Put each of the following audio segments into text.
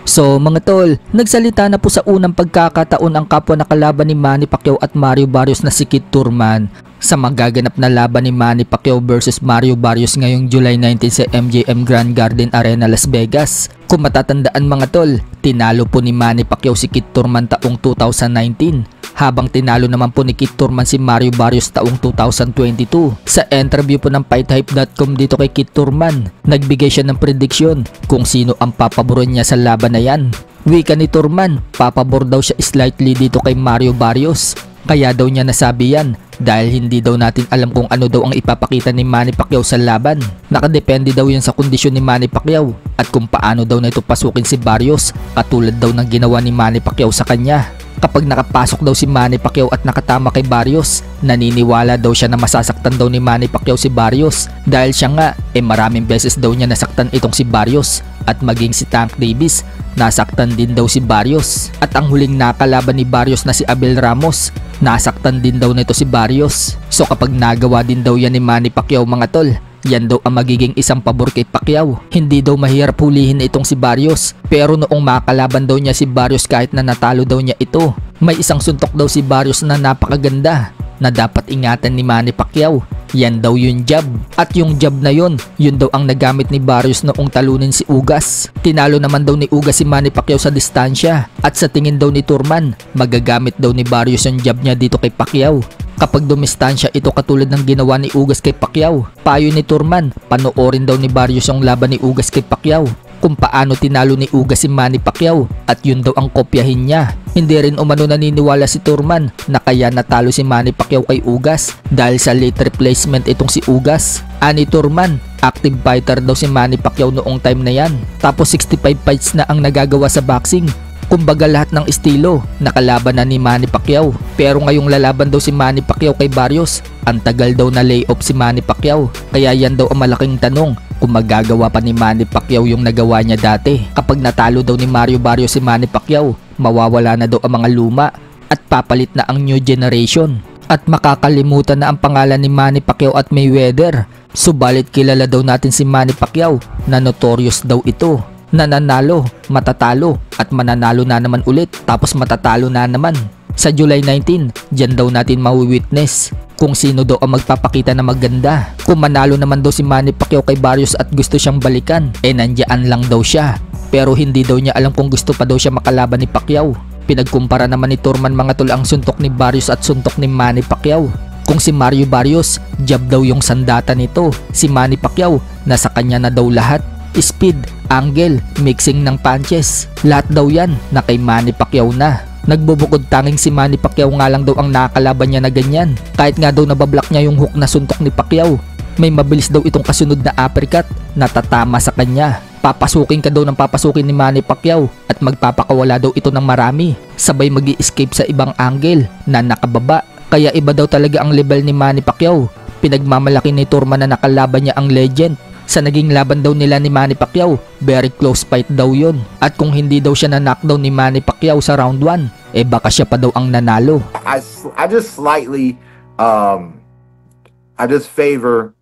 So mga tol, nagsalita na po sa unang pagkakataon ang kapwa na kalaban ni Manny Pacquiao at Mario Barrios na si Kid Thurman sa magaganap na laban ni Manny Pacquiao versus Mario Barrios ngayong July 19 sa MGM Grand Garden Arena, Las Vegas. Kung matatandaan mga tol, tinalo po ni Manny Pacquiao si Kid Thurman taong 2019. Habang tinalo naman po ni Kid Thurman si Mario Barrios taong 2022. Sa interview po ng FightHype.com dito kay Kid Thurman, nagbigay siya ng prediction kung sino ang papaboran niya sa laban na yan. Wika ni Thurman, papabor daw siya slightly dito kay Mario Barrios. Kaya daw niya nasabi yan dahil hindi daw natin alam kung ano daw ang ipapakita ni Manny Pacquiao sa laban. Nakadepende daw yan sa kondisyon ni Manny Pacquiao at kung paano daw na ito pasukin si Barrios, katulad daw ng ginawa ni Manny Pacquiao sa kanya. Kapag nakapasok daw si Manny Pacquiao at nakatama kay Barrios, naniniwala daw siya na masasaktan daw ni Manny Pacquiao si Barrios dahil siya nga maraming beses daw niya nasaktan itong si Barrios at maging si Tank Davis nasaktan din daw si Barrios. At ang huling nakalaban ni Barrios na si Abel Ramos, nasaktan din daw nito si Barrios. So kapag nagawa din daw yan ni Manny Pacquiao mga tol, yan daw ang magiging isang pabor kay Pacquiao. Hindi daw mahirap hulihin itong si Barrios. Pero noong makalaban daw niya si Barrios kahit na natalo daw niya ito, may isang suntok daw si Barrios na napakaganda na dapat ingatan ni Manny Pacquiao. Yan daw yung jab. At yung jab na yun daw ang nagamit ni Barrios noong talunin si Ugas. Tinalo naman daw ni Ugas si Manny Pacquiao sa distansya. At sa tingin daw ni Thurman, magagamit daw ni Barrios yung jab niya dito kay Pacquiao. Kapag dumistansya ito katulad ng ginawa ni Ugas kay Pacquiao. Payo ni Thurman, panoorin daw ni Barrios yung laban ni Ugas kay Pacquiao kung paano tinalo ni Ugas si Manny Pacquiao at yun daw ang kopyahin niya. Hindi rin umano naniniwala si Thurman na kaya natalo si Manny Pacquiao kay Ugas dahil sa late replacement itong si Ugas. Ani Thurman, active fighter daw si Manny Pacquiao noong time na yan. Tapos 65 fights na ang nagagawa sa boxing. Kumbaga lahat ng estilo nakalaban na ni Manny Pacquiao. Pero ngayong lalaban daw si Manny Pacquiao kay Barrios, ang tagal daw na layoff si Manny Pacquiao. Kaya yan daw ang malaking tanong kung magagawa pa ni Manny Pacquiao yung nagawa niya dati. Kapag natalo daw ni Mario Barrios si Manny Pacquiao, mawawala na daw ang mga luma at papalit na ang new generation. At makakalimutan na ang pangalan ni Manny Pacquiao at Mayweather. Subalit kilala daw natin si Manny Pacquiao na notorious daw ito. Nananalo, matatalo at mananalo na naman ulit tapos matatalo na naman. Sa July 19, dyan daw natin mawi-witness kung sino daw ang magpapakita na maganda. Kung manalo naman daw si Manny Pacquiao kay Barrios at gusto siyang balikan, nandiyan lang daw siya. Pero hindi daw niya alam kung gusto pa daw siya makalaban ni Pacquiao. Pinagkumpara naman ni Thurman mga tol ang suntok ni Barrios at suntok ni Manny Pacquiao. Kung si Mario Barrios, jab daw yung sandata nito. Si Manny Pacquiao, nasa kanya na daw lahat. Speed, angle, mixing ng punches. Lahat daw yan na kay Manny Pacquiao na. Nagbubukod tanging si Manny Pacquiao nga lang daw ang nakakalaban niya na ganyan. Kahit nga daw nabablock niya yung hook na suntok ni Pacquiao, may mabilis daw itong kasunod na uppercut na tatama sa kanya. Papasukin ka daw ng papasukin ni Manny Pacquiao at magpapakawala daw ito ng marami. Sabay mag-i-escape sa ibang angle na nakababa. Kaya iba daw talaga ang level ni Manny Pacquiao. Pinagmamalaki ni Thurman na nakalaban niya ang legend. Sa naging laban daw nila ni Manny Pacquiao, very close fight daw yun. At kung hindi daw siya na-knockdown ni Manny Pacquiao sa round 1, baka siya pa daw ang nanalo. I just slightly I just favor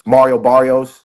Mario Barrios.